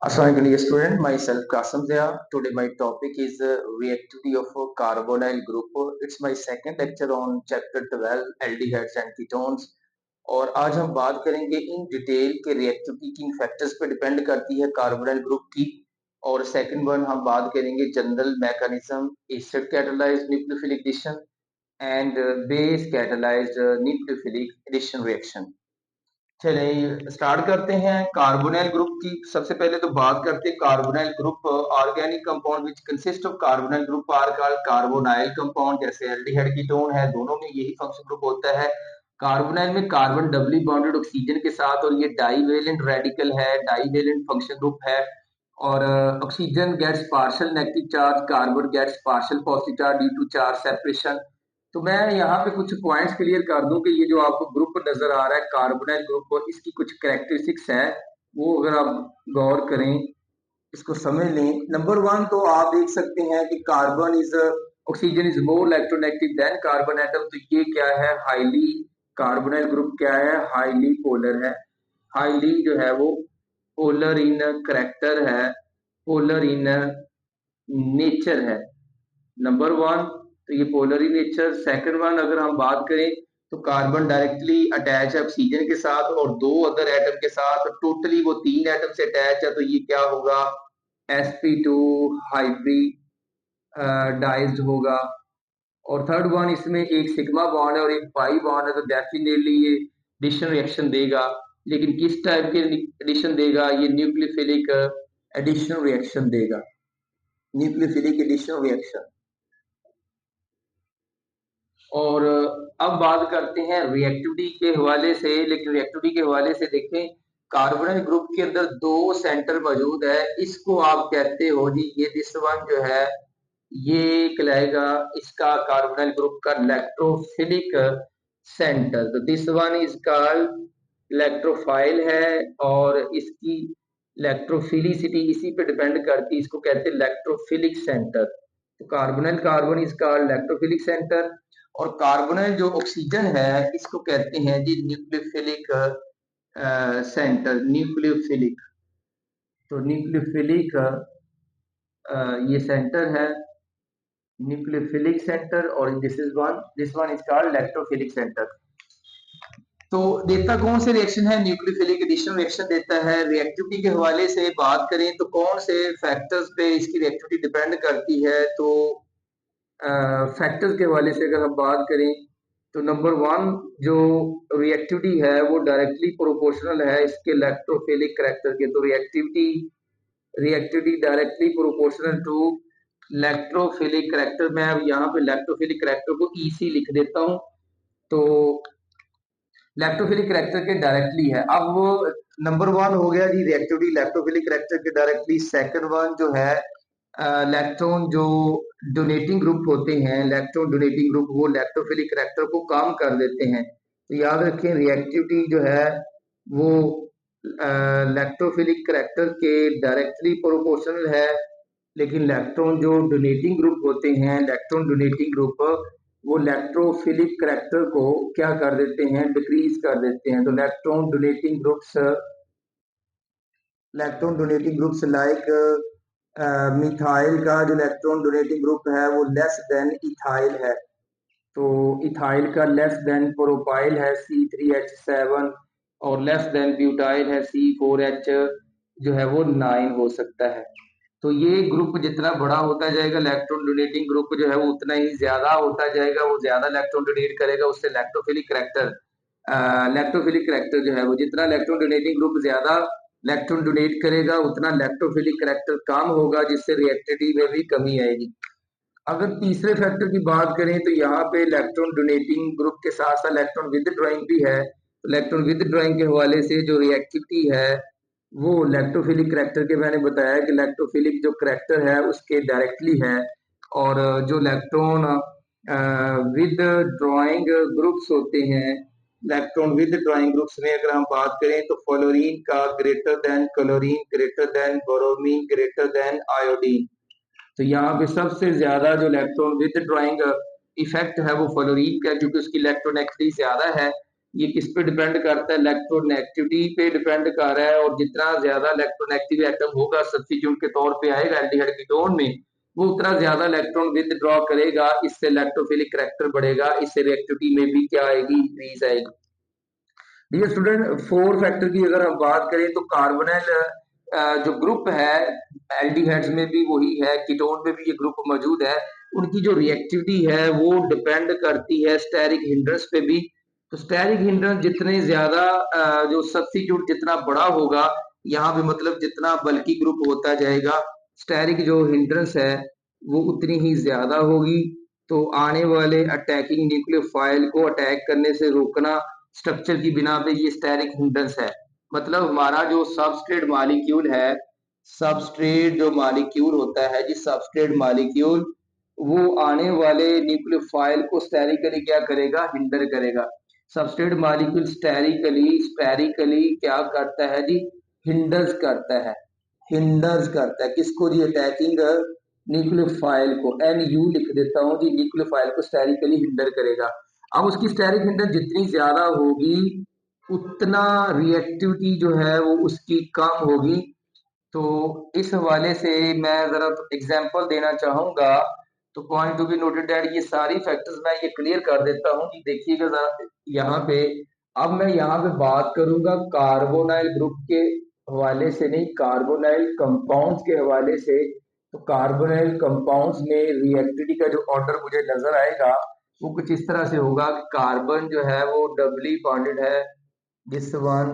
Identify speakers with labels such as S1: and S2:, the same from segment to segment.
S1: Assalamualaikum dear student, myself Qasim Zia. Today my topic is reactivity of a carbonyl group. It's my second lecture on chapter 12 aldehydes and ketones. और आज हम बात करेंगे in detail के reactivity किन factors पे depend करती है कार्बोनाइल ग्रुप की। और सेकंड वन हम बात करेंगे general mechanism acid catalysed nucleophilic addition and base catalysed nucleophilic addition reaction. चलिए स्टार्ट करते हैं कार्बोनाइल ग्रुप की। सबसे पहले तो बात करते हैं carbonyl group organic compound which consist of carbonyl group are called carbonyl compound. जैसे एल्डिहाइड कीटोन है, दोनों में यही फंक्शन ग्रुप होता है। कार्बोनाइल में कार्बन डबली बॉन्डेड ऑक्सीजन के साथ और ये डाईवेलेंट रेडिकल है, डाईवेलेंट फंक्शन ग्रुप है। और oxygen gets partial negative charge, carbon gets partial positive charge due to charge separation. तो मैं यहाँ पे कुछ पॉइंट्स क्लियर कर दूं कि ये जो आपको ग्रुप नजर आ रहा है कार्बोनाइल ग्रुप और इसकी कुछ कैरेक्टरिस्टिक्स है, वो अगर आप गौर करें, इसको समझ लें। नंबर वन तो आप देख सकते हैं कि carbon is oxygen is more electronegative than carbon atom. तो ये क्या है, हाईली कार्बोनाइल ग्रुप क्या है, हाईली पोलर है। हाईली जो है वो पोलर इन करेक्टर है, पोलर इन नेचर है, नंबर वन। तो ये polar in nature. Second one अगर हम बात करें तो कार्बन डायरेक्टली अटैच है ऑक्सीजन के साथ और दो अदर एटम के साथ, टोटली वो तीन एटम से अटैच है। तो ये क्या होगा, sp2 हाइब्रिडाइज्ड होगा। और थर्ड वन इसमें एक सिग्मा बॉन्ड है और एक पाई बॉन्ड है, तो डेफिनेटली ये एडिशन रिएक्शन देगा। लेकिन किस टाइप के एडिशन देगा, ये न्यूक्लियोफिलिक एडिशन रिएक्शन देगा, न्यूक्लियोफिलिक एडिशन रिएक्शन। और अब बात करते हैं रिएक्टिविटी के हवाले से। लेकिन रिएक्टिविटी के हवाले से देखें, कार्बोनाइल ग्रुप के अंदर दो सेंटर मौजूद है। इसको आप कहते हो जी, ये दिस वन जो है ये कहलाएगा इसका कार्बोनाइल ग्रुप का इलेक्ट्रोफिलिक सेंटर। तो this one is called electrophile है और इसकी इलेक्ट्रोफिलिसिटी इसी पे डिपेंड करती है, इसको कहते हैं इलेक्ट्रोफिलिक सेंटर। तो carbonyl carbon is called electrophilic centre. और कार्बोनाइल जो ऑक्सीजन है इसको कहते हैं जी न्यूक्लियोफिलिक सेंटर, न्यूक्लियोफिलिक। तो न्यूक्लियोफिलिक ये सेंटर है, न्यूक्लियोफिलिक सेंटर। और this one is called electrophilic centre. तो देता कौन से रिएक्शन है, न्यूक्लियोफिलिक एडिशन रिएक्शन देता है। रिएक्टिविटी के हवाले से बात करें तो कौन से फैक्टर्स पे इसकी रिएक्टिविटी डिपेंड करती है, तो फैक्टर्स के हवाले से अगर हम बात करें तो नंबर वन जो रिएक्टिविटी है वो डायरेक्टली प्रोपोर्शनल है इसके इलेक्ट्रोफिलिक करैक्टर के। तो reactivity directly proportional to electrophilic character. मैं अब यहाँ पे इलेक्ट्रोफिलिक करैक्टर को ईसी लिख देता हूँ। तो इलेक्ट्रोफिलिक करैक्टर के डायरेक्टली है। अब वो नंबर वन हो गया जी रिएक्टिविटी इलेक्ट्रोफिलिक करैक्टर के डायरेक्टली। सेकंड वन जो है इलेक्ट्रॉन जो डोनेटिंग ग्रुप होते हैं, इलेक्ट्रॉन डोनेटिंग ग्रुप वो इलेक्ट्रोफिलिक करैक्टर को कम कर देते हैं। तो याद रखें रिएक्टिविटी जो है वो इलेक्ट्रोफिलिक करैक्टर के डायरेक्टली प्रोपोर्शनल है। लेकिन इलेक्ट्रॉन जो डोनेटिंग ग्रुप होते हैं, इलेक्ट्रॉन डोनेटिंग ग्रुप वो इलेक्ट्रोफिलिक करैक्टर को क्या कर देते हैं, डिक्रीज कर देते हैं। तो electron donating groups like methyl का जो इलेक्ट्रॉन डोनेटिंग ग्रुप है वो लेस देन इथाइल है। तो इथाइल का लेस देन प्रोपाइल है C3H7 और लेस देन ब्यूटाइल है C4H जो है वो 9 हो सकता है। तो ये ग्रुप जितना बड़ा होता जाएगा, इलेक्ट्रॉन डोनेटिंग ग्रुप जो है वो उतना ही ज्यादा होता जाएगा, वो ज्यादा इलेक्ट्रॉन डोनेट करेगा। उससे इलेक्ट्रोफिलिक करैक्टर जो है वो जितना इलेक्ट्रॉन डोनेटिंग ग्रुप ज्यादा इलेक्ट्रॉन डोनेट करेगा उतना इलेक्ट्रोफिलिक करैक्टर कम होगा, जिससे रिएक्टिविटी में भी कमी आएगी। अगर तीसरे फैक्टर की बात करें तो यहाँ पे इलेक्ट्रॉन डोनेटिंग ग्रुप के साथ साथ इलेक्ट्रॉन विदड्रॉइंग भी है। इलेक्ट्रॉन विदड्रॉइंग के हवाले से जो रिएक्टिविटी है वो इलेक्ट्रोफिलिक करैक्टर के, मैंने बताया कि इलेक्ट्रोफिलिक जो करैक्टर है उसके डायरेक्टली है। और जो इलेक्ट्रॉन विदड्रॉइंग ग्रुप्स होते हैं, इलेक्ट्रॉन विदड्रॉइंग ग्रुप्स में अगर हम बात करें तो फ्लोरीन का greater than chlorine, greater than bromine, greater than iodine. तो यहाँ पे सबसे ज्यादा जो इलेक्ट्रॉन विदड्रॉइंग इफेक्ट है वो फ्लोरीन का, क्योंकि उसकी इलेक्ट्रोनेगेटिविटी ज्यादा है। ये किस पे डिपेंड करता है, इलेक्ट्रोनेगेटिविटी पे डिपेंड कर रहा है। और जितना ज्यादा इलेक्ट्रोनेगेटिव एटम होगा सब्स्टिट्यूट के तौर पे आएगा एल्डिहाइड कीटोन में, वो उतना ज्यादा इलेक्ट्रॉन विदड्रॉ करेगा, इससे इलेक्ट्रोफिलिक करैक्टर बढ़ेगा, इससे रिएक्टिविटी में भी क्या आएगी, इंक्रीज आएगी। डियर स्टूडेंट, फोर फैक्टर की अगर हम बात करें तो कार्बोनिल जो ग्रुप है एल्डिहाइड्स में भी वही है, कीटोन में भी ये ग्रुप मौजूद है, उनकी जो रिएक्टिविटी है वो डिपेंड करती है स्टेरिक हिंड्रेंस पे भी। तो स्टेरिक हिंड्रेंस जितने ज्यादा जो सब्स्टिट्यूट जितना बड़ा होगा, यहाँ पे मतलब जितना बल्कि ग्रुप होता जाएगा, स्टेरिक जो हिंड्रेंस है वो उतनी ही ज्यादा होगी। तो आने वाले अटैकिंग न्यूक्लियोफाइल को अटैक करने से रोकना स्ट्रक्चर की बिना पे ये स्टेरिक हिंड्रेंस है। मतलब हमारा जो सबस्ट्रेट मॉलिक्यूल है, सबस्ट्रेट जो मॉलिक्यूल होता है, जिस सबस्ट्रेट मॉलिक्यूल वो आने वाले न्यूक्लियोफाइल को स्टेरिकली क्या करेगा, हिंडर करेगा। सबस्ट्रेट मॉलिक्यूल स्टेरिकली क्या करता है जी, हिंडर्स करता है, हिंडर्स करता है किसको जी, अटैकिंग न्यूक्लियोफाइल को। NU लिख देता हूं जी, न्यूक्लियोफाइल को स्टेरिकली हिंडर करेगा। अब उसकी स्टेरिक हिंडर जितनी ज्यादा होगी उतना रिएक्टिविटी जो है वो उसकी कम होगी। तो इस हवाले से मैं जरा एग्जांपल देना चाहूंगा। तो point to be noted that ये सारी फैक्टर्स मैं ये क्लियर कर देता हूँ कि देखिएगा जरा यहाँ पे। अब मैं यहाँ पे बात करूंगा कार्बोनाइल ग्रुप के हवाले से नहीं, कार्बोनाइल कंपाउंड्स के हवाले से। तो कार्बोनाइल कंपाउंड्स में रिएक्टिविटी का जो ऑर्डर मुझे नजर आएगा वो कुछ इस तरह से होगा कि कार्बन जो है वो डबली बॉन्डेड है, दिस वन।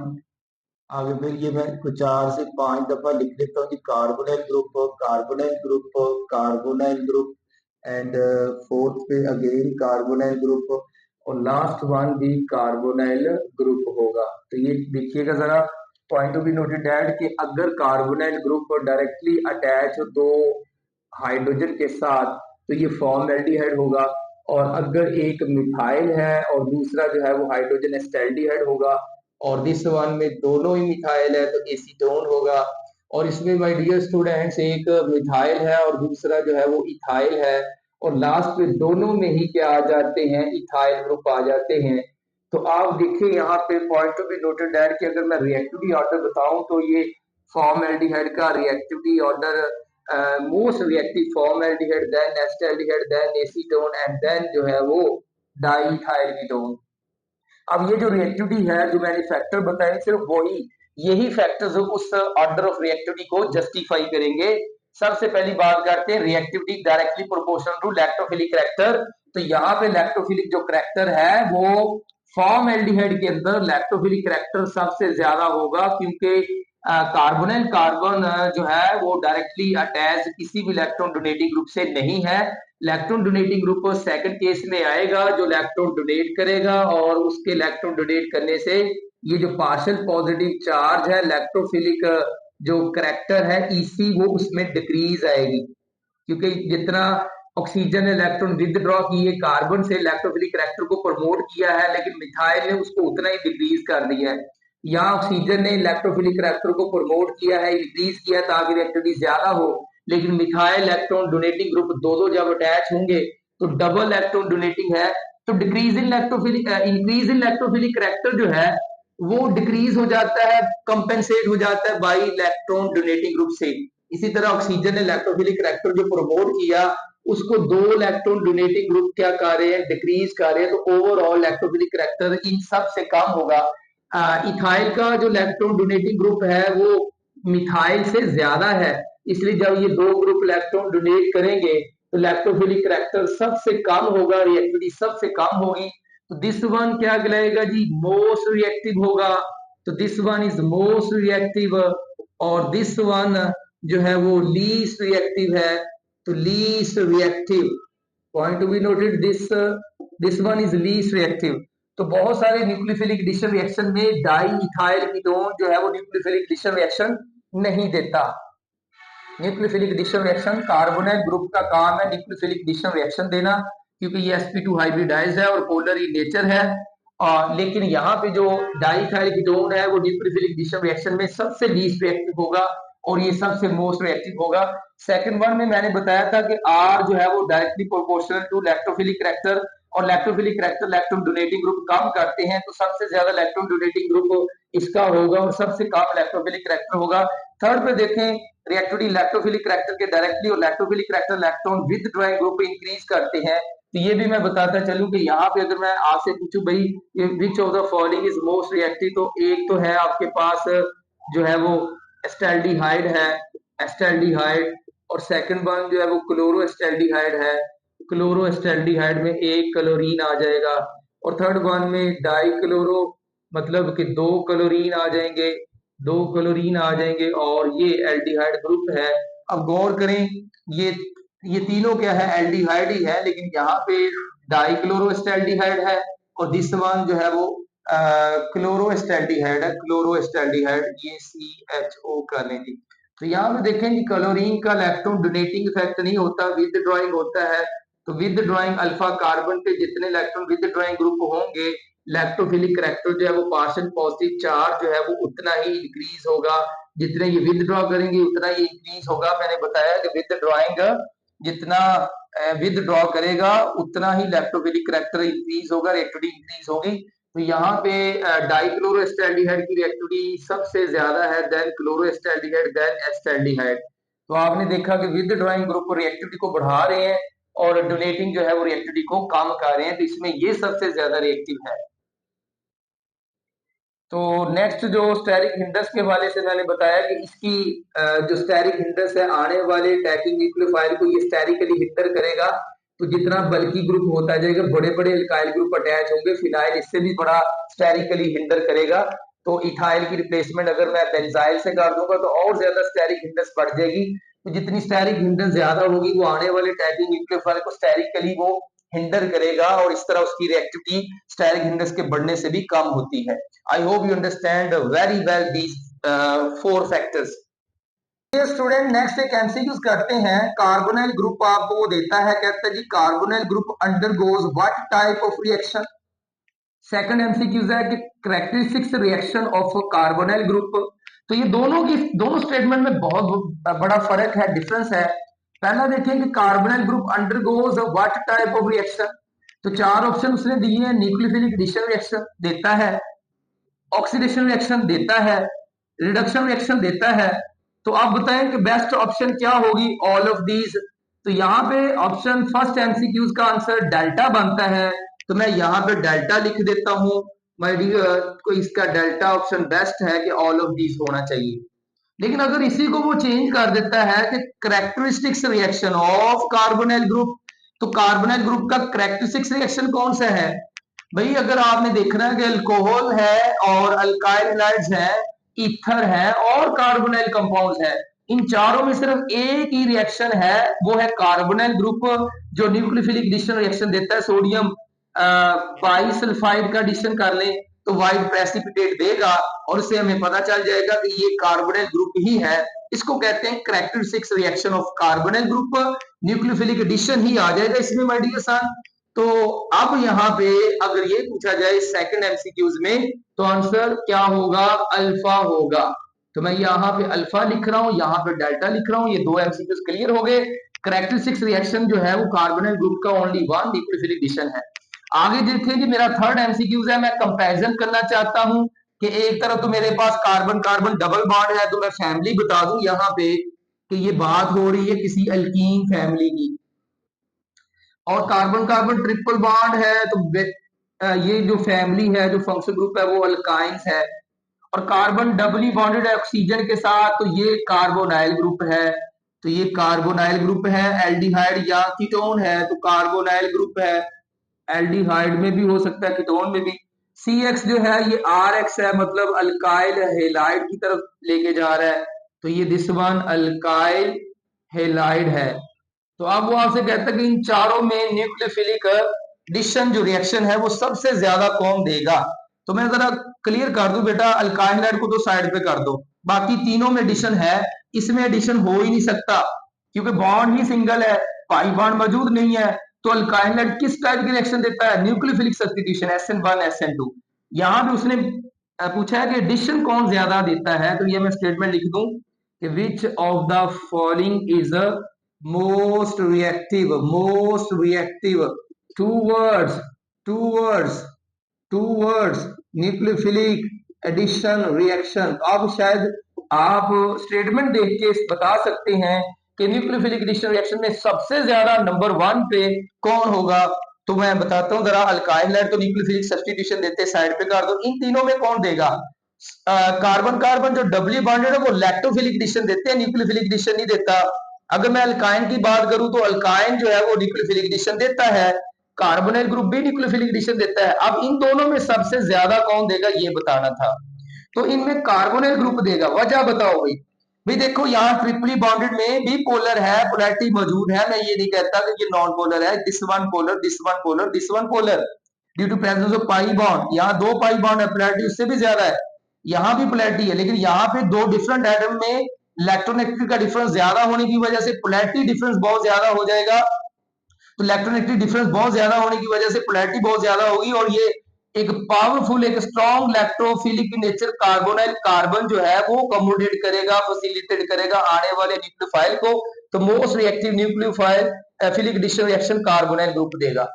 S1: आगे फिर ये मैं कुछ 4 से 5 दफा लिख देता हूँ कि carbonyl group, carbonyl group, carbonyl group, and fourth पे अगेन कार्बोनाइल ग्रुप, और लास्ट वन भी कार्बोनाइल ग्रुप होगा। तो ये देखिएगा जरा, point to be noted that कि अगर कार्बोनाइल ग्रुप डायरेक्टली अटैच हो दो हाइड्रोजन के साथ तो ये फॉर्मल्डिहाइड होगा। और अगर एक मिथाइल है और दूसरा जो है वो हाइड्रोजन एस्टैल्डिहाइड होगा, और दिस वन में दोनों ही मिथाइल है तो एसीटोन होगा। और इसमें माय डियर स्टूडेंट्स एक मिथाइल है और दूसरा जो है वो इथाइल है, और लास्ट में दोनों में ही क्या आ जाते हैं, इथाइल ग्रुप आ जाते हैं। तो आप देखिए यहाँ पे point to be noted that कि अगर मैं रिएक्टिविटी ऑर्डर बताऊं तो ये फॉर्मल्डिहाइड का reactivity order, most reactive formaldehyde, then acetaldehyde, then acetone, and then जो है वो डाइथाइल कीटोन। अब ये जो रिएक्टिविटी है जो मैंने फैक्टर बताए सिर्फ वही, यही फैक्टर्स उस ऑर्डर ऑफ रिएक्टिविटी को जस्टिफाई करेंगे। सबसे पहली बात करते हैं reactivity directly proportional to electrophilic character. तो यहाँ पे लैक्टोफिलिक जो करैक्टर है वो फॉर्मल्डिहाइड के अंदर लैक्टोफिलिक करैक्टर सबसे ज्यादा होगा, क्योंकि कार्बोनिल कार्बन जो है वो डायरेक्टली अटैच किसी भी इलेक्ट्रॉन डोनेटिंग ग्रुप से नहीं है। Electron donating group second case में आएगा जो इलेक्ट्रॉन डोनेट करेगा, और उसके इलेक्ट्रॉन डोनेट करने से ये जो पार्शियल पॉजिटिव चार्ज है इलेक्ट्रोफिलिक जो करैक्टर है EC वो उसमें डिक्रीज आएगी, क्योंकि जितना ऑक्सीजन ने इलेक्ट्रॉन विदड्रॉ किए कार्बन से इलेक्ट्रोफिलिक करैक्टर को प्रमोट किया है, लेकिन मिथाइल ने उसको उतना ही डिक्रीज कर दिया है। यहाँ ऑक्सीजन ने इलेक्ट्रोफिलिक करैक्टर को प्रमोट किया है, इंक्रीज किया ताकि रिएक्टिविटी ज्यादा हो, लेकिन मिथाइल इलेक्ट्रॉन डोनेटिंग ग्रुप दो जब अटैच होंगे तो डबल इलेक्ट्रॉन डोनेटिंग है, तो decrease in electrophilic increase in electrophilic character जो है वो डिक्रीज हो जाता है, कंपेंसेट हो जाता है बाई इलेक्ट्रॉन डोनेटिंग ग्रुप से। इसी तरह ऑक्सीजन ने इलेक्ट्रोफिलिक करैक्टर जो प्रमोट किया उसको दो इलेक्ट्रॉन डोनेटिंग ग्रुप क्या कर रहे हैं, डिक्रीज कर रहे हैं, तो ओवरऑल इलेक्ट्रोफिलिक करैक्टर इन सब से कम होगा। इथाइल का जो इलेक्ट्रॉन डोनेटिंग ग्रुप है वो मिथाइल से ज्यादा है, इसलिए जब ये दो ग्रुप इलेक्ट्रॉन डोनेट करेंगे तो इलेक्ट्रोफिलिक करैक्टर सबसे कम होगा, रिएक्टिविटी सबसे कम होगी। तो दिस वन क्या कहलाएगा जी, मोस्ट रिएक्टिव होगा। तो this one is most reactive, और दिस वन जो है वो लीस्ट रिएक्टिव है। तो least reactive, point to be noted, this one is least reactive. तो बहुत सारे न्यूक्लियोफिलिक एडिशन रिएक्शन में डाई इथाइल कीटोन जो है वो न्यूक्लियोफिलिक एडिशन रिएक्शन नहीं देता। Nucleophilic addition reaction carbonyl group का काम है न्यूक्लियोफिलिक एडिशन रिएक्शन देना, क्योंकि ये sp2 हाइब्रिडाइज है और पोलर इन नेचर है। लेकिन यहाँ पे जो डाइथाइल कीटोन है वो न्यूक्लियोफिलिक एडिशन रिएक्शन में सबसे लीस्ट रिएक्टिव होगा और ये सबसे मोस्ट रिएक्टिव होगा। सेकंड वन में मैंने बताया था कि R जो है वो directly proportional to electrophilic character, और electrophilic character electron donating group कम करते हैं, तो सबसे ज्यादा इलेक्ट्रॉन डोनेटिंग ग्रुप इसका होगा और सबसे कम इलेक्ट्रोफिलिक करैक्टर होगा। थर्ड पे देखें, रिएक्टिविटी इलेक्ट्रोफिलिक करैक्टर के डायरेक्टली और electrophilic character electron withdrawing group increase करते हैं। तो ये भी मैं बताता चलूं कि यहाँ पे अगर मैं आपसे पूछूं भाई विच of the following is most reactive, तो एक तो है आपके पास जो है वो एस्टैल्डिहाइड है, एस्टैल्डिहाइड, और सेकंड वन जो है वो क्लोरो एस्टैल्डिहाइड है, क्लोरो एस्टैल्डिहाइड में एक क्लोरीन आ जाएगा, और थर्ड वन में डाई क्लोरो, मतलब कि दो क्लोरीन आ जाएंगे, दो क्लोरीन आ जाएंगे, और ये एल्डिहाइड ग्रुप है। अब गौर करें, ये ये तीनों क्या है, एल्डिहाइड ही है, लेकिन यहाँ पे डाइक्लोरोएस्टैल्डिहाइड है और दिस वन जो है वो क्लोरोएस्टैल्डिहाइड है, क्लोरोएस्टैल्डिहाइड, ये CHO कर लें जी। तो यहाँ पे देखें कि क्लोरीन का इलेक्ट्रॉन डोनेटिंग इफेक्ट नहीं होता, विद ड्रॉइंग होता है। तो विद ड्रॉइंग अल्फा कार्बन पे जितने इलेक्ट्रॉन विद ड्रॉइंग ग्रुप होंगे, इलेक्ट्रोफिलिक करैक्टर जो है वो पार्शियल पॉजिटिव चार्ज जो है वो उतना ही इंक्रीज होगा, जितने ये विदड्रॉ करेंगे उतना ही इंक्रीज होगा। मैंने बताया कि विद ड्रॉइंग जितना विदड्रॉ करेगा उतना ही इलेक्ट्रोफिलिक करैक्टर इंक्रीज होगा, रिएक्टिविटी इंक्रीज होगी। तो यहाँ पे डाइक्लोरोएस्टैल्डिहाइड की रिएक्टिविटी सबसे ज्यादा है, देन क्लोरोएस्टैल्डिहाइड, देन एस्टैल्डिहाइड। तो आपने देखा कि विद ड्रॉइंग ग्रुप रिएक्टिविटी को बढ़ा रहे हैं और डोनेटिंग जो है वो रिएक्टिविटी को कम कर रहे हैं, तो इसमें ये सबसे ज्यादा रिएक्टिव है। तो नेक्स्ट जो स्टेरिक हिंडस के हवाले से मैंने बताया कि इसकी जो स्टेरिक हिंडस है आने वाले टैकिंग न्यूक्लियोफाइल को ये स्टेरिकली हिंडर करेगा। तो जितना बल्कि ग्रुप होता जाएगा, बड़े बड़े अल्काइल ग्रुप अटैच होंगे, फिनाइल इससे भी बड़ा स्टेरिकली हिंडर करेगा। तो इथाइल की रिप्लेसमेंट अगर मैं बेंजाइल से कर दूंगा तो और ज्यादा स्टेरिक हिंडस बढ़ जाएगी। तो जितनी स्टेरिक हिंडस ज्यादा होगी वो आने वाले टैकिंग न्यूक्लियोफाइल को स्टेरिकली वो हिंडर करेगा और इस तरह उसकी रिएक्टिविटी स्टेरिक हिंडस के बढ़ने से भी कम होती है। I hope you understand very well these four factors. Student next एक एमसीक्यूज करते हैं। कार्बोनाइल ग्रुप आपको वो देता है, कहता है जी carbonyl group undergoes what type of reaction. Second MCQs है कि characteristics reaction of carbonyl group. तो ये दोनों स्टेटमेंट में बहुत बड़ा फर्क है, डिफरेंस है। पहला देखें कि carbonyl group undergoes what type of reaction. तो चार ऑप्शन उसने दिए हैं, न्यूक्लियोफिलिक एडिशन रिएक्शन देता है, ऑक्सीडेशन रिएक्शन देता है, रिडक्शन रिएक्शन देता है। तो आप बताएं कि बेस्ट ऑप्शन क्या होगी, ऑल ऑफ दीज। तो यहाँ पे ऑप्शन फर्स्ट एमसीक्यूज का आंसर डेल्टा बनता है, तो मैं यहाँ पे डेल्टा लिख देता हूं माय डियर। को इसका डेल्टा ऑप्शन बेस्ट है कि ऑल ऑफ दीज होना चाहिए। लेकिन अगर इसी को वो चेंज कर देता है कि characteristics reaction of carbonyl group, तो कार्बोनाइल ग्रुप का कैरेक्टरिस्टिक्स रिएक्शन कौन सा है भाई? अगर आपने देखना है कि अल्कोहल है और अल्काइल हैलाइड्स है, ईथर है और कार्बोनाइल कंपाउंड्स है, इन चारों में सिर्फ एक ही रिएक्शन है, वो है कार्बोनाइल ग्रुप, जो न्यूक्लियोफिलिक एडिशन रिएक्शन देता है। सोडियम बाइसल्फाइड का एडिशन कर ले तो व्हाइट प्रेसिपिटेट देगा और उससे हमें पता चल जाएगा कि ये कार्बोनाइल ग्रुप ही है। इसको कहते हैं characteristics reaction of carbonyl group, nucleophilic addition ही आ जाएगा इसमें माय डियर सन। तो अब यहाँ पे अगर ये पूछा जाए सेकंड एमसीक्यूज में, तो आंसर क्या होगा, अल्फा होगा। तो मैं यहाँ पे अल्फा लिख रहा हूँ, यहाँ पे डेल्टा लिख रहा हूँ, ये दो एमसीक्यूज क्लियर हो गए। कैरेक्टरिस्टिक्स रिएक्शन जो है वो कार्बोनाइल ग्रुप का ओनली वन न्यूक्लियोफिलिक एडिशन है। आगे देखें कि मेरा थर्ड एमसीक्यूज है, मैं कंपैरिजन करना चाहता हूं कि एक तरफ तो मेरे पास कार्बन कार्बन डबल बॉन्ड है, तो मैं फैमिली बता दूं यहाँ पे कि ये बात हो रही है किसी अल्कीन फैमिली की, और कार्बन कार्बन ट्रिपल बॉन्ड है तो ये जो फैमिली है, जो फंक्शनल ग्रुप है वो अल्काइंस है, और कार्बन डबली बॉन्डेड है ऑक्सीजन के साथ, तो ये कार्बोनाइल ग्रुप है। तो ये कार्बोनाइल ग्रुप है। एल्डिहाइड या कीटोन है तो कार्बोनाइल ग्रुप है, एल्डिहाइड में भी हो सकता है, कीटोन में भी। CX जो है ये RX है, मतलब अल्काइल हेलाइड की तरफ लेके जा रहा है, तो ये दिस वन अल्काइल हेलाइड है। तो अब वो आपसे कहता है कि इन चारों में न्यूक्लियोफिलिक एडिशन जो रिएक्शन है वो सबसे ज्यादा कौन देगा। तो मैं जरा क्लियर कर दूं बेटा, अल्काइल हेलाइड को तो साइड पे कर दो, बाकी तीनों में एडिशन है, इसमें एडिशन हो ही नहीं सकता क्योंकि बॉन्ड ही सिंगल है, पाई बॉन्ड मौजूद नहीं है। तो अल्काइल हेलाइड किस टाइप की रिएक्शन देता है, न्यूक्लियोफिलिक सब्स्टिट्यूशन, SN1 SN2। यहाँ भी उसने पूछा है कि एडिशन कौन ज्यादा देता है, तो ये मैं स्टेटमेंट लिख दूं कि which of the following is most reactive, most reactive. Towards towards towards nucleophilic addition reaction. अब शायद आप स्टेटमेंट देख के बता सकते हैं कि न्यूक्लियोफिलिक एडिशन रिएक्शन में सबसे ज्यादा नंबर वन पे कौन होगा। तो मैं बताता हूँ जरा, अल्काइल है तो न्यूक्लियोफिलिक सब्स्टिट्यूशन देते साइड पे कर दो, इन तीनों में कौन देगा? कार्बन कार्बन जो डबली बॉन्डेड है वो लैक्टोफिलिक एडिशन देते हैं, न्यूक्लियोफिलिक एडिशन नहीं देता। अगर मैं अल्काइन की बात करूं तो अल्काइन जो है वो न्यूक्लियोफिलिक एडिशन देता है, कार्बोनाइल ग्रुप भी न्यूक्लियोफिलिक एडिशन देता है। अब इन दोनों में सबसे ज्यादा कौन देगा ये बताना था। तो इनमें कार्बोनाइल ग्रुप देगा, वजह बताओ भाई। भाई देखो यहाँ ट्रिपली बॉन्डेड में भी पोलर है, पोलैरिटी मौजूद है, मैं ये नहीं कहता कि ये नॉन पोलर है। This one polar, this one polar, this one polar due to presence of pi bond. यहाँ दो पाई बॉन्ड है, पोलैरिटी उससे भी ज्यादा है। यहाँ भी पोलैरिटी है, लेकिन यहाँ पे दो डिफरेंट एटम में इलेक्ट्रोनेगेटिविटी का डिफरेंस ज्यादा होने की वजह से पोलैरिटी डिफरेंस बहुत ज्यादा हो जाएगा। तो इलेक्ट्रोनेगेटिव डिफरेंस बहुत ज्यादा होने की वजह से पोलैरिटी बहुत ज्यादा होगी, और ये एक पावरफुल, एक strong electrophilic nature carbonyl carbon जो है वो कमोडेट करेगा, फैसिलिटेट करेगा आने वाले न्यूक्लियोफाइल को। तो most reactive nucleophile philic addition reaction carbonyl group देगा।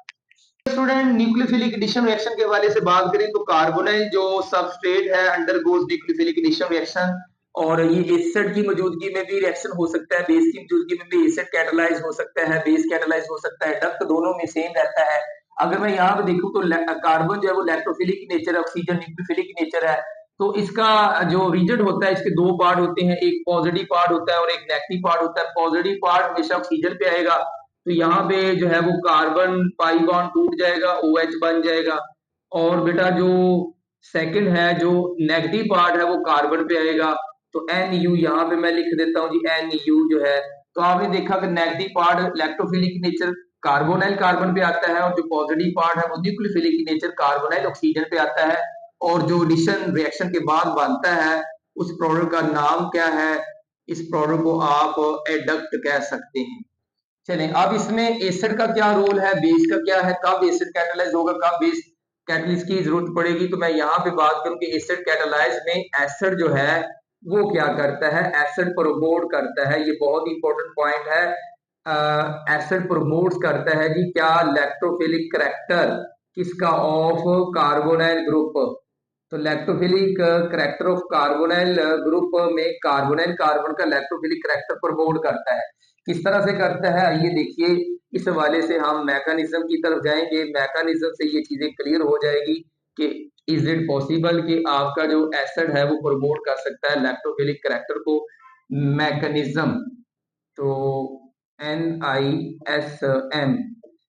S1: स्टूडेंट न्यूक्लियोफिलिक एडिशन रिएक्शन के हवाले से बात करें तो कार्बोनाइल जो सबस्ट्रेट है अंडरगोज न्यूक्लियोफिलिक एडिशन रिएक्शन, और ये एसिड की मौजूदगी में भी रिएक्शन हो सकता है, बेस की मौजूदगी में भी एसिड कैटालाइज हो सकता है, बेस कैटालाइज हो सकता है, डक्ट दोनों में सेम रहता है। अगर मैं यहाँ पे देखूं तो कार्बन जो है वो इलेक्ट्रोफिलिक नेचर है, ऑक्सीजन न्यूक्लियोफिलिक नेचर है। तो इसका जो रीजन होता है, इसके दो पार्ट होते हैं, एक पॉजिटिव पार्ट होता है और एक नेगेटिव पार्ट होता है। पॉजिटिव पार्ट हमेशा ऑक्सीजन पे आएगा, तो यहाँ पे जो है वो कार्बन पाई बॉन्ड टूट जाएगा, OH बन जाएगा। और बेटा जो सेकंड है, जो नेगेटिव पार्ट है वो कार्बन पे आएगा, तो NU यहाँ पे मैं लिख देता हूँ जी, NU जो है। तो आपने देखा कि negative part electrophilic nature carbonyl carbon पे आता है, और जो पॉजिटिव पार्ट है वो न्यूक्लियोफिलिक नेचर कार्बोनाइल ऑक्सीजन पे आता है। और जो एडिशन रिएक्शन के बाद बनता है उस प्रोडक्ट का नाम क्या है? इस प्रोडक्ट को आप एडक्ट कह सकते हैं। चलें, अब इसमें एसिड का क्या रोल है, बेस का क्या है, कब एसिड कैटालाइज होगा, कब बेस कैटलिस्ट की जरूरत पड़ेगी। तो मैं यहाँ पे बात करूं कि एसिड कैटालाइज में एसिड जो है वो क्या करता है, एसिड प्रमोट करता है। ये बहुत इंपॉर्टेंट पॉइंट है। एसिड प्रमोट करता है जी क्या, इलेक्ट्रोफिलिक करैक्टर किसका, ऑफ कार्बोनाइल ग्रुप। तो electrophilic character of carbonyl group में कार्बोनाइल कार्बन का इलेक्ट्रोफिलिक करैक्टर प्रमोट करता है। किस तरह से करता है आइए देखिए, इस हवाले से हम मैकेनिज्म की तरफ जाएंगे। मैकेनिज्म से ये चीजें क्लियर हो जाएगी कि इज इट पॉसिबल कि आपका जो एसिड है वो प्रमोट कर सकता है इलेक्ट्रोफिलिक करैक्टर को। मैकेनिज्म तो NISM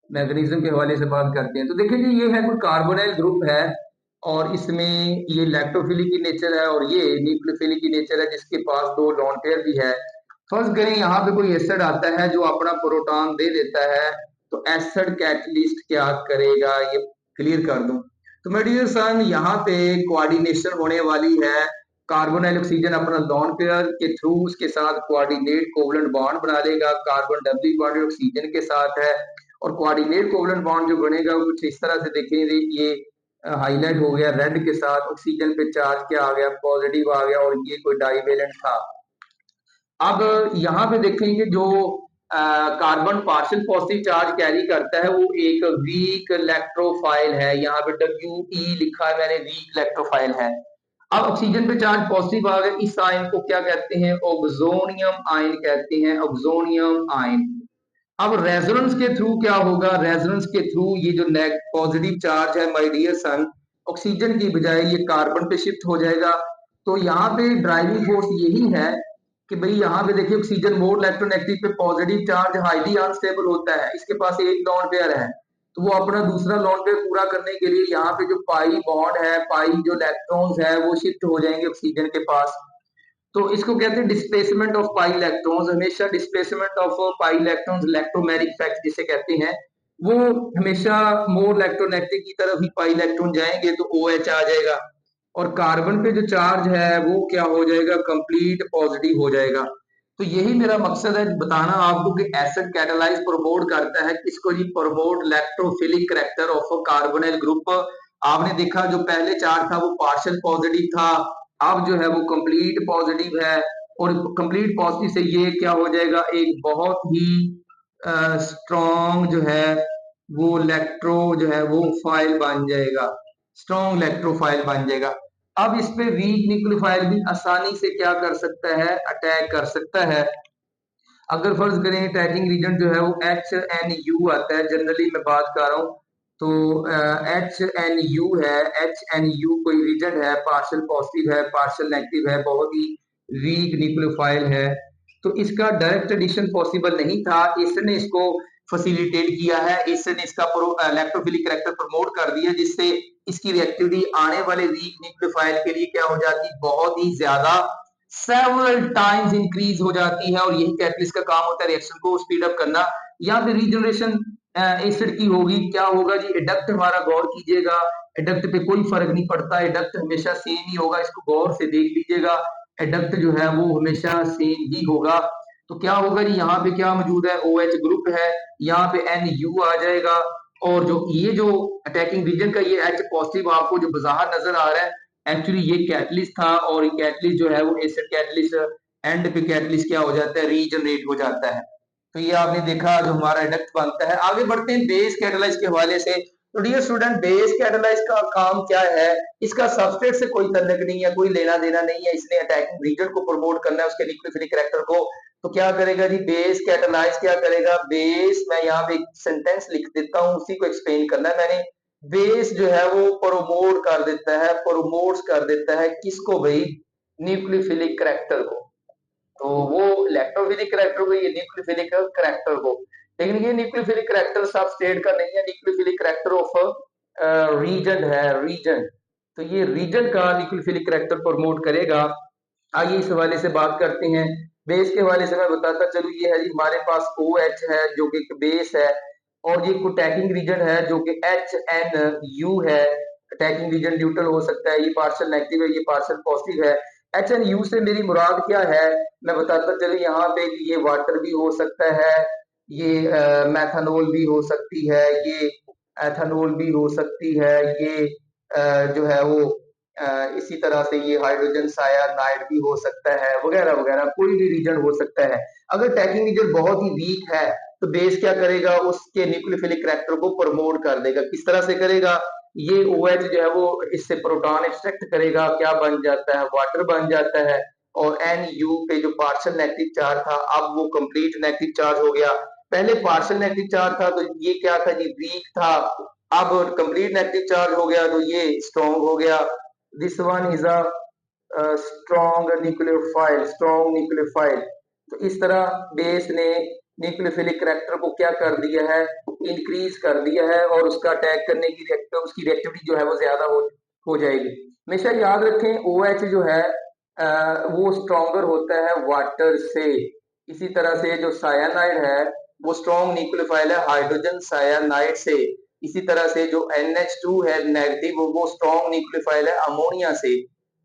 S1: मैकेनिज्म के हवाले से बात करते हैं। तो देखिए जी, ये है कोई कार्बोनाइल ग्रुप है और इसमें ये इलेक्ट्रोफिलिक की नेचर है और ये न्यूक्लियोफिलिक की नेचर है, जिसके पास दो लॉन पेयर भी है। फर्स्ट करें यहाँ पे कोई एसिड आता है जो अपना प्रोटॉन दे देता है, तो एसिड कैटलिस्ट क्या करेगा ये क्लियर कर दूं। तो मेरे डियर सन, यहाँ पे कोऑर्डिनेशन होने वाली है। कार्बोनाइल ऑक्सीजन अपना लॉन पेयर के थ्रू उसके साथ कोऑर्डिनेट कोवलेंट बॉन्ड बना लेगा। कार्बन डबली बॉन्ड ऑक्सीजन के साथ है, और कोऑर्डिनेट कोवलेंट बॉन्ड जो बनेगा वो कुछ इस तरह से देखेंगे, ये हाईलाइट हो गया रेड के साथ, ऑक्सीजन पे चार्ज क्या आ गया, पॉजिटिव आ गया, और ये कोई डाइवेलेंट था। अब यहाँ पे देखेंगे जो carbon partial positive charge carry करता है वो एक वीक इलेक्ट्रोफाइल है। यहाँ पे WE लिखा है मैंने, वीक इलेक्ट्रोफाइल है। अब ऑक्सीजन पे चार्ज पॉजिटिव आ गया, इस आयन को क्या कहते हैं, ऑक्सोनियम आयन कहते हैं, ऑक्सोनियम आयन। अब रेजोनेंस के थ्रू क्या होगा, रेजोनेंस के थ्रू ये जो पॉजिटिव चार्ज है माय डियर सन, ऑक्सीजन की बजाय ये कार्बन पे शिफ्ट हो जाएगा। तो यहाँ पे ड्राइविंग फोर्स यही है कि भाई यहाँ पे देखिए ऑक्सीजन मोर इलेक्ट्रोनेगेटिव पे पॉजिटिव चार्ज हाईली अनस्टेबल होता है, इसके पास एक लॉन पेयर है, तो वो अपना दूसरा लॉन पेयर पूरा करने के लिए यहाँ पे जो पाई बॉन्ड है, पाई जो इलेक्ट्रॉन्स है वो शिफ्ट हो जाएंगे ऑक्सीजन के पास। तो इसको कहते हैं डिस्प्लेसमेंट ऑफ पाई इलेक्ट्रॉन्स। हमेशा displacement of pi electrons, electromagnetic effect जिसे कहते हैं, वो हमेशा मोर इलेक्ट्रोनेगेटिव की तरफ ही पाई इलेक्ट्रॉन जाएंगे, तो OH आ जाएगा। और कार्बन पे जो चार्ज है वो क्या हो जाएगा, कंप्लीट पॉजिटिव हो जाएगा। तो यही मेरा मकसद है बताना आपको कि एसिड कैटालाइज प्रमोट करता है किसको जी, promote electrophilic character of carbonyl group. आपने देखा जो पहले चार्ज था वो पार्शियल पॉजिटिव था, अब जो है वो कंप्लीट पॉजिटिव है, और कंप्लीट पॉजिटिव से ये क्या हो जाएगा, एक बहुत ही स्ट्रॉन्ग जो है वो इलेक्ट्रो जो है वो फाइल बन जाएगा, स्ट्रॉन्ग इलेक्ट्रोफाइल बन जाएगा। अब इस पे वीक न्यूक्लियोफाइल भी आसानी से क्या कर सकता है, अटैक कर सकता है। अगर फर्ज करें अटैकिंग रीजन जो है वो एच एन यू आता है, जनरली मैं बात कर रहा हूँ, तो एच एन यू है, एच एन यू कोई रीजन है, पार्शियल पॉजिटिव है, पार्शियल नेगेटिव है, बहुत ही वीक न्यूक्लियोफाइल है, तो इसका डायरेक्ट एडिशन पॉसिबल नहीं था, इसने इसको फैसिलिटेट किया है, इसने इसका इलेक्ट्रोफिलिक करैक्टर प्रमोट कर दिया, जिससे इसकी रिएक्टिविटी आने वाले वीक न्यूक्लियोफाइल के लिए क्या हो जाती, बहुत ही ज्यादा सेवरल टाइम्स इंक्रीज हो जाती है, और यही कैटलिस्ट का काम होता है रिएक्शन को स्पीड अप करना। या फिर रीजनरेशन एसिड की होगी, क्या होगा जी, एडक्ट हमारा गौर कीजिएगा, एडक्ट पे कोई फर्क नहीं पड़ता, एडक्ट हमेशा सेम ही होगा, इसको गौर से देख लीजिएगा, एडक्ट जो है वो हमेशा सेम ही होगा। तो क्या होगा जी, यहाँ पे क्या मौजूद है, ओ एच ग्रुप है, यहाँ पे एन यू आ जाएगा, और जो अटैकिंग रीजन का ये एच पॉजिटिव आपको जो बाहर नजर आ रहा है, एक्चुअली ये कैटलिस्ट था, और ये कैटलिस्ट जो है वो एसिड कैटलिस्ट, एंड पे कैटलिस्ट क्या हो जाता है, रीजनरेट हो जाता है। तो ये आपने देखा जो हमारा एडक्ट बनता है। आगे बढ़ते हैं बेस कैटालाइज के हवाले से। तो डियर स्टूडेंट, बेस कैटालाइज का काम क्या है, इसका सबस्ट्रेट से कोई तल्लुक नहीं है, कोई लेना देना नहीं है, इसने अटैकिंग रीजन को प्रमोट करना है, उसके न्यूक्लियोफिलिक करैक्टर को। तो क्या करेगा जी, बेस कैटालाइज क्या करेगा, बेस, मैं यहाँ पे एक सेंटेंस लिख देता हूँ, उसी को एक्सप्लेन करना है मैंने। बेस जो है वो प्रोमोट कर देता है, प्रोमोट्स कर देता है किसको भाई, न्यूक्लियोफिलिक करैक्टर को। तो वो इलेक्ट्रोफिलिक करैक्टर को, ये न्यूक्लियोफिलिक करैक्टर को। लेकिन ये न्यूक्लियोफिलिक करैक्टर सबस्ट्रेट का नहीं है, न्यूक्लियोफिलिक करैक्टर ऑफ रीजन है, रीजन। तो ये रीजन का न्यूक्लियोफिलिक करैक्टर प्रमोट करेगा। आइए इस हवाले से बात करते हैं। बेस के हवाले से मैं बताता चलूं, ये है जी हमारे पास ओ एच है जो कि बेस है, और ये अटैकिंग रीजन है जो कि एच एन यू है। अटैकिंग रीजन न्यूट्रल हो सकता है, ये पार्शियल नेगेटिव है, ये पार्शियल पॉजिटिव है। एच एन यू से मेरी मुराद क्या है, मैं बताता चलूं यहाँ पे कि ये वाटर भी हो सकता है, ये मैथनॉल भी हो सकती है, ये एथनॉल भी हो सकती है, ये जो है वो इसी तरह से ये हाइड्रोजन सायानाइड भी हो सकता है, वगैरह वगैरह, कोई भी रीजन हो सकता है। अगर टैकिंग रीजन बहुत ही वीक है, तो बेस क्या करेगा, उसके न्यूक्लियोफिलिक करैक्टर को प्रमोट कर देगा। किस तरह से करेगा, ये OH जो है वो इससे प्रोटॉन एक्सट्रैक्ट करेगा, क्या बन जाता है, वाटर बन जाता है, और NU पे जो पार्शियल नेगेटिव चार्ज था, अब वो कंप्लीट नेगेटिव चार्ज हो गया। पहले पार्शियल नेगेटिव चार्ज था, तो ये क्या था जी, वीक था, अब कंप्लीट नेगेटिव चार्ज हो गया, तो ये स्ट्रॉन्ग हो गया। This one is a strong nucleophile, strong nucleophile. तो इस तरह बेस ने न्यूक्लियोफिलिक करैक्टर को क्या कर दिया है, इंक्रीज कर दिया है, और उसका अटैक करने की उसकी रिएक्टिविटी जो है वो ज्यादा हो जाएगी। हमेशा याद रखें, OH जो है वो स्ट्रॉन्गर होता है वाटर से। इसी तरह से जो सायानाइड है वो स्ट्रॉन्ग न्यूक्लियोफाइल है हाइड्रोजन सायानाइड से। इसी तरह से जो NH2 है नेगेटिव, वो स्ट्रॉन्ग न्यूक्लियोफाइल है अमोनिया से।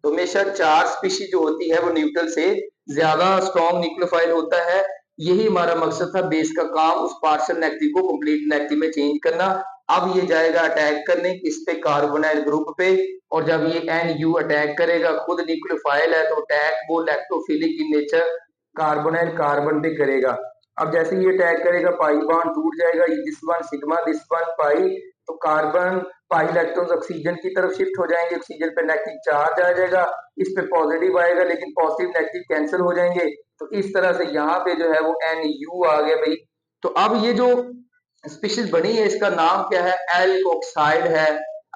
S1: तो हमेशा चार स्पीशीज जो होती है वो न्यूट्रल से ज्यादा स्ट्रॉन्ग न्यूक्लियोफाइल होता है। यही हमारा मकसद था बेस का काम, उस पार्शियल नेगेटिव को कंप्लीट नेगेटिव में चेंज करना। अब ये जाएगा अटैक करने किस पे, कार्बोनाइल ग्रुप पे, और जब ये NU अटैक करेगा, खुद न्यूक्लियोफाइल है, तो अटैक वो electrophilic in nature carbonyl carbon पे करेगा। अब जैसे ये अटैक करेगा, पाई बॉन्ड टूट जाएगा, ये this one sigma, this one pi, तो कार्बन पाई इलेक्ट्रॉन्स ऑक्सीजन की तरफ शिफ्ट हो जाएंगे, ऑक्सीजन पे नेगेटिव चार्ज आ जाएगा, इस पे पॉजिटिव आएगा, लेकिन पॉजिटिव नेगेटिव कैंसिल हो जाएंगे। तो इस तरह से यहाँ पे जो है वो NU आ गया भाई। तो अब ये जो स्पीशीज बनी है, इसका नाम क्या है, एल्कोक्साइड है,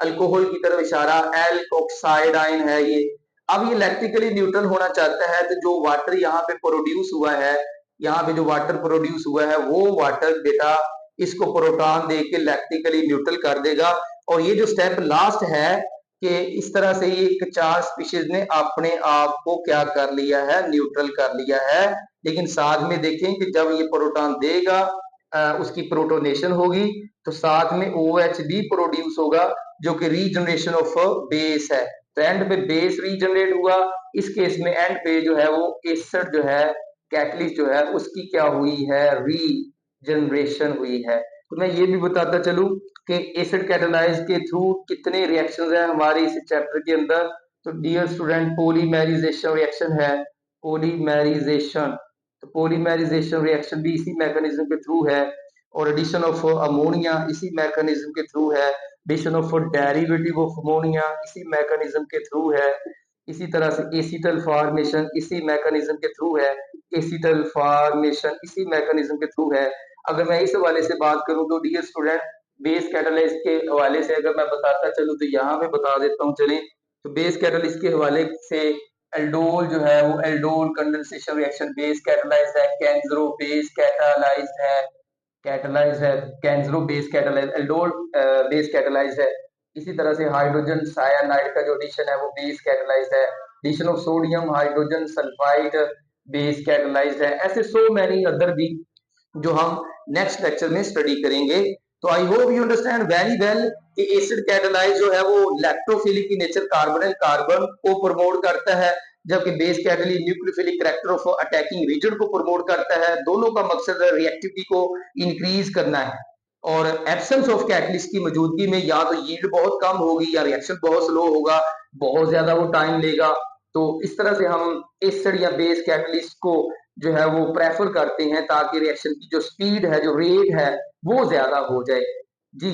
S1: अल्कोहल की तरफ इशारा, एल्कोक्साइड आइन है ये। अब ये इलेक्ट्रिकली न्यूट्रल होना चाहता है, तो जो वाटर यहाँ पे प्रोड्यूस हुआ है, यहाँ पे जो वाटर प्रोड्यूस हुआ है, वो वाटर बेटा इसको प्रोटॉन दे के इलेक्ट्रिकली न्यूट्रल कर देगा। और ये जो स्टेप लास्ट है, कि इस तरह से ये एक चार स्पीशीज ने अपने आप को क्या कर लिया है, न्यूट्रल कर लिया है। लेकिन साथ में देखें कि जब ये प्रोटॉन देगा, उसकी प्रोटोनेशन होगी, तो साथ में OH भी प्रोड्यूस होगा, जो कि रीजनरेशन ऑफ बेस है। तो एंड पे बेस रीजनरेट हुआ, इस केस में एंड पे जो है वो एसिड जो है, कैटलिस्ट जो है, उसकी क्या हुई है, रीजनरेशन हुई है। तो मैं ये भी बताता चलूं कि एसिड कैटालाइज के थ्रू कितने रिएक्शंस हैं हमारे इस चैप्टर के अंदर। तो डियर स्टूडेंट, पॉलीमेराइजेशन रिएक्शन है, पॉलीमेराइजेशन। तो पॉलीमेराइजेशन रिएक्शन भी इसी मैकेनिज्म के थ्रू है। और एडिशन ऑफ अमोनिया इसी मैकेनिज्म के थ्रू है, addition of derivative of ammonia इसी मैकेनिज्म के थ्रू है, इसी तरह से एसिटल फॉर्मेशन इसी मैकेनिज्म के थ्रू है, एसिटल फॉर्मेशन इसी मैकेनिज्म के थ्रू है। अगर मैं इस हवाले से बात करूं तो डियर स्टूडेंट, बेस कैटालाइज के हवाले से अगर मैं बताता चलूं तो यहाँ पे बता देता हूँ चलें। तो बेस कैटालिस्ट के हवाले से एल्डोल जो है वो aldol condensation reaction base catalysed है, कैंजरो बेस कैटालाइज्ड है, कैटालाइज्ड है, Cannizzaro base catalysed, aldol base catalysed है। इसी तरह से हाइड्रोजन सायानाइड का जो एडिशन है वो बेस कैटालाइज्ड है, addition of sodium hydrogen sulphide base catalysed है। ऐसे सो मैनी अदर भी जो हम नेक्स्ट लेक्चर में स्टडी करेंगे। तो I hope you understand very well कि एसिड कैटालाइज जो है वो लैक्टोफिलिक की नेचर कार्बन एंड कार्बन को प्रमोट करता है, जबकि base catalyst nucleophilic character of attacking region को प्रमोट करता है। दोनों का मकसद रिएक्टिविटी को इंक्रीज करना है। और एब्सेंस ऑफ कैटलिस्ट की मौजूदगी में या तो यील्ड बहुत कम होगी या रिएक्शन बहुत स्लो होगा, बहुत ज्यादा वो टाइम लेगा। तो इस तरह से हम एसिड या बेस कैटलिस्ट को जो है वो प्रेफर करते हैं ताकि रिएक्शन की जो स्पीड है, जो रेट है, वो ज्यादा हो जाए। जी